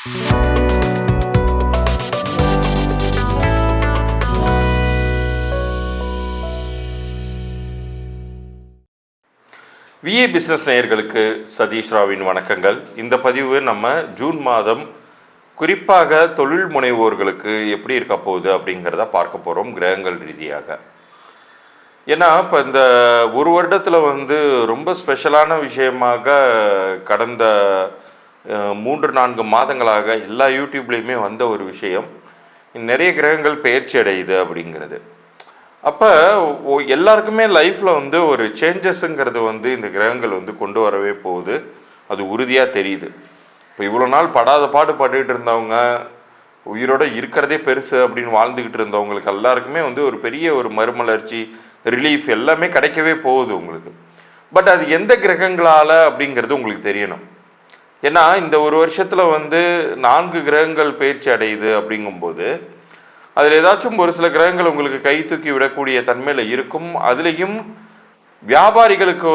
VA business நேயர்களுக்கு சதீஷ் ராவின் வணக்கங்கள். இந்த பதிவு நம்ம ஜூன் மாதம் குறிப்பாக தொழில் முனைவோர்களுக்கு எப்படி இருக்க போகுது அப்படிங்கிறத பார்க்க போகிறோம் கிரகங்கள் ரீதியாக. ஏன்னா இப்போ இந்த ஒரு வருடத்தில் ரொம்ப ஸ்பெஷலான விஷயமாக கடந்த 3-4 மாதங்களாக எல்லா யூடியூப்லேயுமே வந்த ஒரு விஷயம், நிறைய கிரகங்கள் பெயர்ச்சி அடையுது அப்படிங்கிறது. அப்போ எல்லாருக்குமே லைஃப்பில் ஒரு சேஞ்சஸுங்கிறது இந்த கிரகங்கள் கொண்டு வரவே போகுது. அது உறுதியாக தெரியுது. இப்போ இவ்வளோ நாள் படாத பாடு பட்டுக்கிட்டு இருந்தவங்க, உயிரோடு இருக்கிறதே பெருசு அப்படின்னு வாழ்ந்துக்கிட்டு இருந்தவங்களுக்கு எல்லாருக்குமே ஒரு பெரிய ஒரு மறுமலர்ச்சி, ரிலீஃப் எல்லாமே கிடைக்கவே போகுது உங்களுக்கு. பட் அது எந்த கிரகங்களால் அப்படிங்கிறது உங்களுக்கு தெரியணும். ஏன்னா இந்த ஒரு வருஷத்தில் 4 கிரகங்கள் பயிற்சி அடையுது அப்படிங்கும்போது அதில் ஏதாச்சும் ஒரு சில கிரகங்கள் உங்களுக்கு கை தூக்கி விடக்கூடிய தன்மையில் இருக்கும். அதுலேயும் வியாபாரிகளுக்கு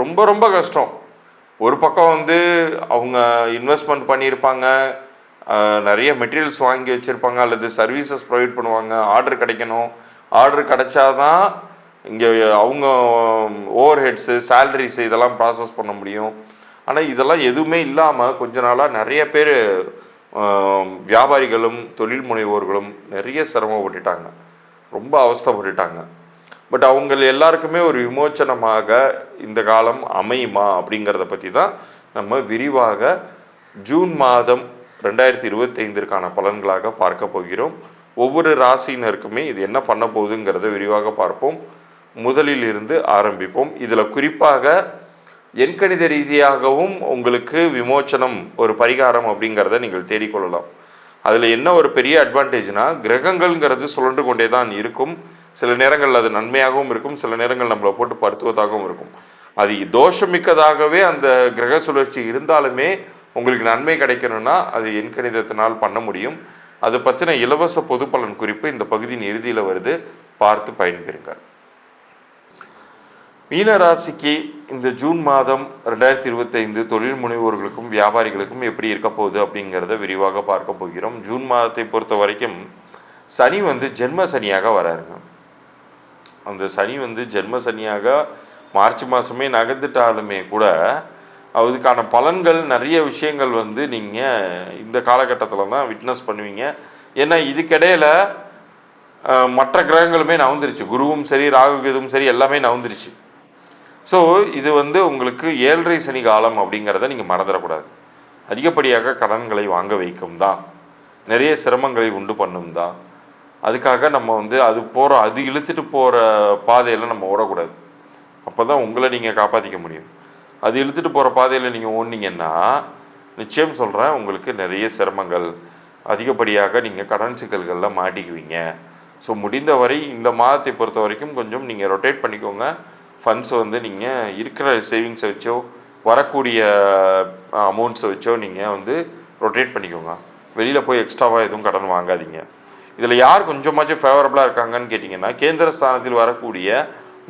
ரொம்ப ரொம்ப கஷ்டம். ஒரு பக்கம் அவங்க இன்வெஸ்ட்மெண்ட் பண்ணியிருப்பாங்க, நிறைய மெட்டீரியல்ஸ் வாங்கி வச்சுருப்பாங்க, அல்லது சர்வீசஸ் ப்ரொவைட் பண்ணுவாங்க, ஆர்டர் கிடைக்கணும். ஆர்டர் கிடைச்சாதான் இங்கே அவங்க ஓவர் ஹெட்ஸு, சேலரிஸ் இதெல்லாம் ப்ராசஸ் பண்ண முடியும். ஆனால் இதெல்லாம் எதுவுமே இல்லாமல் கொஞ்ச நாளாக நிறைய பேர் வியாபாரிகளும் தொழில் முனைவோர்களும் நிறைய சிரமப்பட்டுட்டாங்க, ரொம்ப அவஸ்தைப்பட்டுட்டாங்க. பட் அவங்க எல்லாருக்குமே ஒரு விமோச்சனமாக இந்த காலம் அமையுமா அப்படிங்கிறத பற்றி தான் நம்ம விரிவாக ஜூன் மாதம் 2025 பலன்களாக பார்க்க போகிறோம். ஒவ்வொரு ராசியினருக்குமே இது என்ன பண்ண போகுதுங்கிறத விரிவாக பார்ப்போம். முதலில் இருந்து ஆரம்பிப்போம். இதில் குறிப்பாக எண்கணித ரீதியாகவும் உங்களுக்கு விமோச்சனம், ஒரு பரிகாரம் அப்படிங்கிறத நீங்கள் தேடிக்கொள்ளலாம். அதில் என்ன ஒரு பெரிய அட்வான்டேஜ்னால், கிரகங்கள்ங்கிறது சுழன்று கொண்டே தான் இருக்கும். சில நேரங்கள் அது நன்மையாகவும் இருக்கும், சில நேரங்கள் நம்மளை போட்டு படுத்துவதாகவும் இருக்கும். அது தோஷமிக்கதாகவே அந்த கிரக சுழற்சி இருந்தாலுமே உங்களுக்கு நன்மை கிடைக்கணும்னா அது எண்கணிதத்தினால் பண்ண முடியும். அதை பற்றின இலவச பொது பலன் குறிப்பு இந்த பகுதியின் இறுதியில் வருது, பார்த்து பயன்பெறுங்க. மீனராசிக்கு இந்த ஜூன் மாதம் 2025 தொழில் முனைவோர்களுக்கும் வியாபாரிகளுக்கும் எப்படி இருக்க போகுது அப்படிங்கிறத விரிவாக பார்க்க போகிறோம். ஜூன் மாதத்தை பொறுத்த வரைக்கும் சனி ஜென்ம சனியாக வராருங்க. அந்த சனி ஜென்ம சனியாக மார்ச் மாதமே நகர்ந்துட்டாலுமே கூட அதுக்கான பலன்கள் நிறைய விஷயங்கள் நீங்கள் இந்த காலகட்டத்தில் தான் விட்னஸ் பண்ணுவீங்க. ஏன்னா இதுக்கிடையில் மற்ற கிரகங்களுமே நவுந்துருச்சு. குருவும் சரி, ராகு கேதுவும் சரி, எல்லாமே நவுந்துருச்சு. ஸோ இது உங்களுக்கு 7.5 சனி காலம் அப்படிங்கிறத நீங்கள் மறந்துடக்கூடாது. அதிகப்படியாக கடன்களை வாங்க வைக்கும் தான், நிறைய சிரமங்களை உண்டு பண்ணும் தான். அதுக்காக நம்ம அது இழுத்துட்டு போகிற பாதையில் நம்ம ஓடக்கூடாது. அப்போ தான் உங்களை நீங்கள் காப்பாற்றிக்க முடியும். அது இழுத்துட்டு போகிற பாதையில் நீங்கள் ஓடினீங்கன்னா நிச்சயம் சொல்கிறேன், உங்களுக்கு நிறைய சிரமங்கள், அதிகப்படியாக நீங்கள் கடன் சிக்கல்களில் மாட்டிக்குவீங்க. ஸோ முடிந்தவரை இந்த மாதத்தை பொறுத்த வரைக்கும் கொஞ்சம் நீங்கள் ரொட்டேட் பண்ணிக்கோங்க. ஃபண்ட்ஸ் நீங்கள் இருக்கிற சேவிங்ஸை வச்சோ வரக்கூடிய அமௌண்ட்ஸை வச்சோ நீங்கள் ரொட்டேட் பண்ணிக்கோங்க. வெளியில் போய் எக்ஸ்ட்ராவாக எதுவும் கடன் வாங்காதீங்க. இதில் யார் கொஞ்சமாச்சும் ஃபேவரபுளாக இருக்காங்கன்னு கேட்டிங்கன்னா, கேந்திர ஸ்தானத்தில் வரக்கூடிய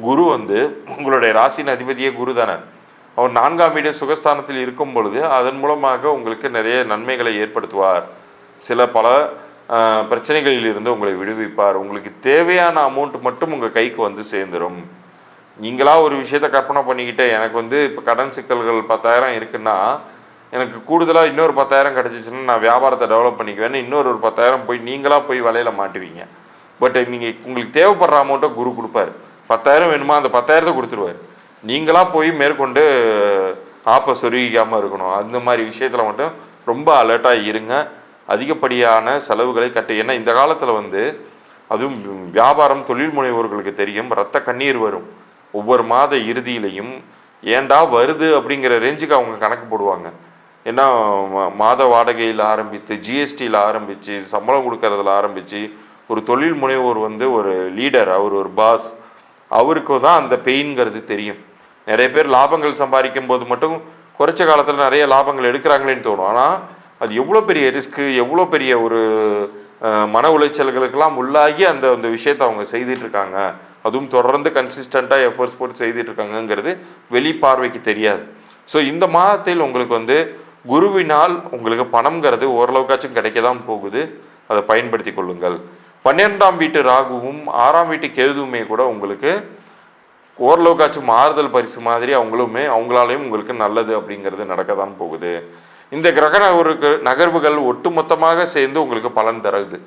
குரு உங்களுடைய ராசியின் அதிபதியே குரு தானே. அவர் 4ஆம் வீடு சுகஸ்தானத்தில் இருக்கும் பொழுது அதன் மூலமாக உங்களுக்கு நிறைய நன்மைகளை ஏற்படுத்துவார். பல பிரச்சனைகளிலிருந்து உங்களை விடுவிப்பார். உங்களுக்கு தேவையான அமௌண்ட் மட்டும் உங்கள் கைக்கு சேர்ந்துடும். நீங்களாக ஒரு விஷயத்தை கற்பனை பண்ணிக்கிட்டு எனக்கு இப்போ கடன் சிக்கல்கள் 10,000 இருக்குன்னா, எனக்கு கூடுதலாக இன்னொரு 10,000 கிடச்சிச்சின்னா நான் வியாபாரத்தை டெவலப் பண்ணிக்குவேன்னு இன்னொரு 10,000 போய் நீங்களாக போய் வலையில் மாட்டுவீங்க. பட் நீங்கள் உங்களுக்கு தேவைப்படுற அமௌண்ட்டை குரு கொடுப்பார். 10,000 வேணுமா, அந்த 10,000 கொடுத்துருவார். நீங்களாக போய் மேற்கொண்டு ஆப்பை சொருகிக்காமல் இருக்கணும். அந்த மாதிரி விஷயத்தில் மட்டும் ரொம்ப அலர்ட்டாக இருங்க. அதிகப்படியான செலவுகளை ஏன்னா இந்த காலத்தில் அதுவும் வியாபாரம் தொழில் முனைவோர்களுக்கு தெரியும், ரத்த கண்ணீர் வரும். ஒவ்வொரு மாத இறுதியிலையும் ஏண்டா வருது அப்படிங்கிற ரேஞ்சுக்கு அவங்க கணக்கு போடுவாங்க. ஏன்னா மாத வாடகையில் ஆரம்பித்து, ஜிஎஸ்டியில் ஆரம்பித்து, சம்பளம் கொடுக்கறதுல ஆரம்பித்து, ஒரு தொழில் முனைவோர் ஒரு லீடர், அவர் ஒரு பாஸ், அவருக்கு தான் அந்த பெயின்ங்கிறது தெரியும். நிறைய பேர் லாபங்கள் சம்பாதிக்கும் போது மட்டும் குறைச்ச காலத்தில் நிறைய லாபங்கள் எடுக்கிறாங்களேன்னு தோணும். ஆனால் அது எவ்வளோ பெரிய ரிஸ்க்கு, எவ்வளோ பெரிய ஒரு மன உளைச்சல்களுக்கெல்லாம் உள்ளாகி அந்த விஷயத்தை அவங்க செய்துட்ருக்காங்க. அதுவும் தொடர்ந்து கன்சிஸ்டண்ட்டாக எஃபர்ட்ஸ் போட்டு செய்துட்ருக்காங்கங்கிறது வெளி பார்வைக்கு தெரியாது. ஸோ இந்த மாதத்தில் உங்களுக்கு குருவினால் உங்களுக்கு பணம்ங்கிறது ஓரளவுக்காச்சும் கிடைக்க தான் போகுது. அதை பயன்படுத்தி கொள்ளுங்கள். 12ஆம் வீட்டு ராகுவும் 6ஆம் வீட்டு கேதுவுமே கூட உங்களுக்கு ஓரளவுக்காச்சும் மாறுதல் பரிசு மாதிரி அவங்களாலையும் உங்களுக்கு நல்லது அப்படிங்கிறது நடக்க தான் போகுது. இந்த கிரக நகர்வுகள் ஒட்டுமொத்தமாக சேர்ந்து உங்களுக்கு பலன் தருது.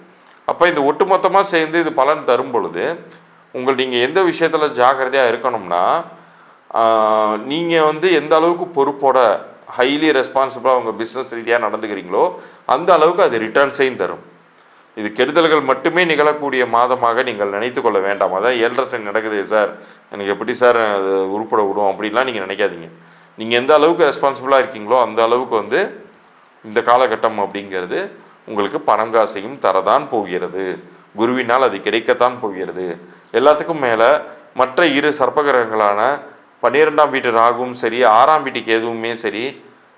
அப்போ இந்த ஒட்டுமொத்தமாக சேர்ந்து இது பலன் தரும் பொழுது நீங்கள் எந்த விஷயத்தில் ஜாக்கிரதையாக இருக்கணும்னா, நீங்கள் எந்த அளவுக்கு பொறுப்போட ஹைலி ரெஸ்பான்சிபிளாக உங்கள் பிஸ்னஸ் ரீதியாக நடந்துக்கிறீங்களோ அந்த அளவுக்கு அது ரிட்டர்ன்ஸையும் தரும். இது கெடுதல்கள் மட்டுமே நிகழக்கூடிய மாதமாக நீங்கள் நினைத்து கொள்ள வேண்டாம். அதான் 7.5 சனி நடக்குது சார், எனக்கு எப்படி சார் அது உருப்பட விடும் அப்படின்லாம் நீங்கள் நினைக்காதீங்க. நீங்கள் எந்த அளவுக்கு ரெஸ்பான்சிபிளாக இருக்கீங்களோ அந்த அளவுக்கு இந்த காலகட்டம் அப்படிங்கிறது உங்களுக்கு பணம் காசையும் தரதான் போகிறது. குருவினால் அது கிடைக்கத்தான் போகிறது. எல்லாத்துக்கும் மேலே மற்ற இரு சர்ப்பகிரகங்களான 12ஆம் வீட்டு ராகுவும் சரி 6ஆம் வீட்டு கேதுவுமே சரி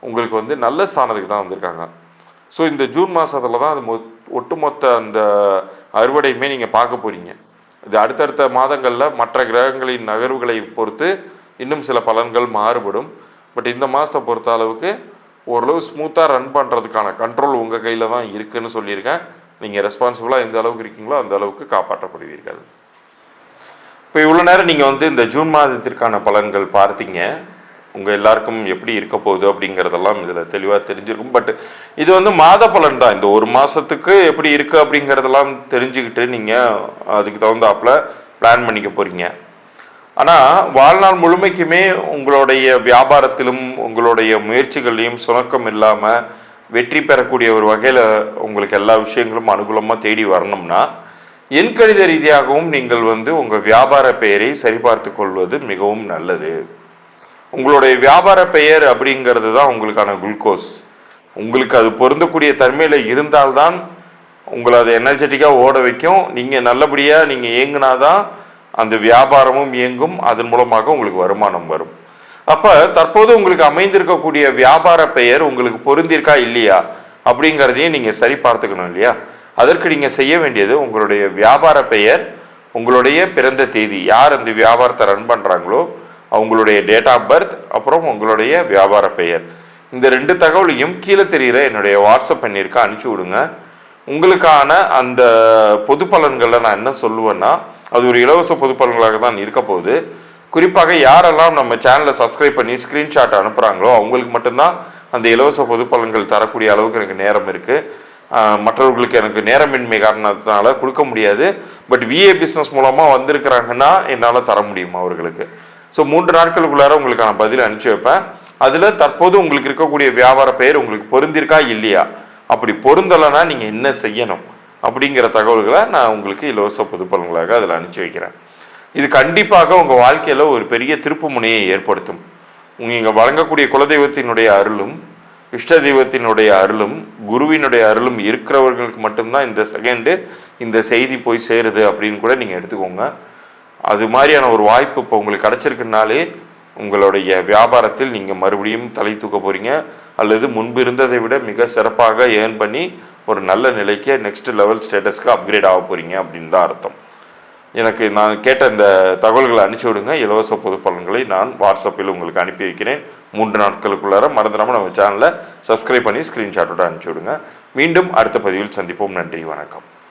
உங்களுக்கு நல்ல ஸ்தானத்துக்கு தான் வந்திருக்காங்க. ஸோ இந்த ஜூன் மாதத்தில் தான் அது ஒட்டுமொத்த அந்த அறுவடையுமே நீங்கள் பார்க்க போகிறீங்க. இது அடுத்தடுத்த மாதங்களில் மற்ற கிரகங்களின் நகர்வுகளை பொறுத்து இன்னும் சில பலன்கள் மாறுபடும். பட் இந்த மாதத்தை பொறுத்த அளவுக்கு ஓரளவு ஸ்மூத்தாக ரன் பண்ணுறதுக்கான கண்ட்ரோல் உங்கள் கையில் தான் இருக்குதுன்னு சொல்லியிருக்கேன். நீங்கள் ரெஸ்பான்சிபிளாக எந்த அளவுக்கு இருக்கீங்களோ அந்த அளவுக்கு காப்பாற்றப்படுவீர்கள். இப்போ இவ்வளோ நேரம் நீங்கள் இந்த ஜூன் மாதத்திற்கான பலன்கள் பார்த்தீங்க. உங்கள் எல்லாருக்கும் எப்படி இருக்க போகுது அப்படிங்கிறதெல்லாம் இதில் தெளிவாக தெரிஞ்சிருக்கும். பட் இது மாத பலன் தான். இந்த ஒரு மாதத்துக்கு எப்படி இருக்குது அப்படிங்கிறதெல்லாம் தெரிஞ்சுக்கிட்டு நீங்கள் அதுக்கு தகுந்தாப்பில் பிளான் பண்ணிக்க போகிறீங்க. ஆனால் வாழ்நாள் முழுமைக்குமே உங்களுடைய வியாபாரத்திலும் உங்களுடைய முயற்சிகள்லையும் சுணக்கம் இல்லாமல் வெற்றி பெறக்கூடிய ஒரு வகையில் உங்களுக்கு எல்லா விஷயங்களும் அனுகூலமாக தேடி வரணும்னா எண்கணித ரீதியாகவும் நீங்கள் உங்கள் வியாபார பெயரை சரிபார்த்து கொள்வது மிகவும் நல்லது. உங்களுடைய வியாபார பெயர் அப்படிங்கிறது தான் உங்களுக்கான குளுக்கோஸ். உங்களுக்கு அது பொருந்தக்கூடிய தன்மையில் இருந்தால்தான் உங்களை அதை எனர்ஜெட்டிக்காக ஓட வைக்கும். நீங்கள் நல்லபடியாக நீங்கள் இயங்குனாதான் அந்த வியாபாரமும் இயங்கும். அதன் மூலமாக உங்களுக்கு வருமானம் வரும். அப்போ தற்போது உங்களுக்கு அமைந்திருக்கக்கூடிய வியாபார பெயர் உங்களுக்கு பொருந்திருக்கா இல்லையா அப்படிங்கிறதையும் நீங்கள் சரி பார்த்துக்கணும் இல்லையா? அதற்கு நீங்கள் செய்ய வேண்டியது உங்களுடைய வியாபார பெயர், உங்களுடைய பிறந்த தேதி, யார் அந்த வியாபாரத்தை ரன் பண்ணுறாங்களோ அவங்களுடைய டேட் ஆஃப் பர்த், அப்புறம் உங்களுடைய வியாபார பெயர், இந்த 2 தகவலையும் கீழே தெரிகிற என்னுடைய வாட்ஸ்அப் பண்ணியிருக்க அனுப்பிச்சி விடுங்க. உங்களுக்கான அந்த பொது பலன்களில் நான் என்ன சொல்லுவேன்னா, அது ஒரு இலவச பொது பலன்களாக தான் இருக்க போகுது. குறிப்பாக யாரெல்லாம் நம்ம சேனலை சப்ஸ்கிரைப் பண்ணி ஸ்க்ரீன்ஷாட் அனுப்புகிறாங்களோ அவங்களுக்கு மட்டும்தான் அந்த இலவச பொது பலன்கள் தரக்கூடிய அளவுக்கு எனக்கு நேரம் இருக்குது. மற்றவர்களுக்கு எனக்கு நேரமின்மை காரணத்தினால கொடுக்க முடியாது. பட் விஏ பிஸ்னஸ் மூலமாக வந்திருக்கிறாங்கன்னா என்னால் தர முடியும் அவர்களுக்கு. ஸோ 3 நாட்களுக்குள்ளார உங்களுக்கான பதில் அனுப்பிச்சி வைப்பேன். அதில் தற்போது உங்களுக்கு இருக்கக்கூடிய வியாபார பெயர் உங்களுக்கு பொருந்திருக்கா இல்லையா, அப்படி பொருந்தலைன்னா நீங்கள் என்ன செய்யணும் அப்படிங்கிற தகவல்களை நான் உங்களுக்கு இலவச பொது பலன்களாக அதில் அனுப்பிச்சி வைக்கிறேன். இது கண்டிப்பாக உங்கள் வாழ்க்கையில் ஒரு பெரிய திருப்பு முனையை ஏற்படுத்தும். நீங்கள் வழங்கக்கூடிய குலதெய்வத்தினுடைய அருளும் இஷ்ட தெய்வத்தினுடைய அருளும் குருவினுடைய அருளும் இருக்கிறவர்களுக்கு மட்டும்தான் இந்த செகண்டு இந்த செய்தி போய் சேருது அப்படின்னு கூட நீங்கள் எடுத்துக்கோங்க. அது மாதிரியான ஒரு வாய்ப்பு இப்போ உங்களுக்கு கிடச்சிருக்குனாலே உங்களுடைய வியாபாரத்தில் நீங்கள் மறுபடியும் தலை தூக்க போகிறீங்க, அல்லது முன்பு இருந்ததை விட மிக சிறப்பாக ஏர்ன் பண்ணி ஒரு நல்ல நிலைக்கு நெக்ஸ்ட் லெவல் ஸ்டேட்டஸ்க்கு அப்கிரேட் ஆக போகிறீங்க அப்படின்னு தான் அர்த்தம். எனக்கு நான் கேட்ட இந்த தகவல்களை அனுப்பிச்சி விடுங்க. இலவச பொது பலன்களை நான் வாட்ஸ்அப்பில் உங்களுக்கு அனுப்பி வைக்கிறேன். 3 நாட்களுக்குள்ளார மறந்துடாமல் நம்ம சேனலை சப்ஸ்கிரைப் பண்ணி ஸ்க்ரீன்ஷாட்டோட அனுப்பிச்சி விடுங்க. மீண்டும் அடுத்த பதிவில் சந்திப்போம். நன்றி, வணக்கம்.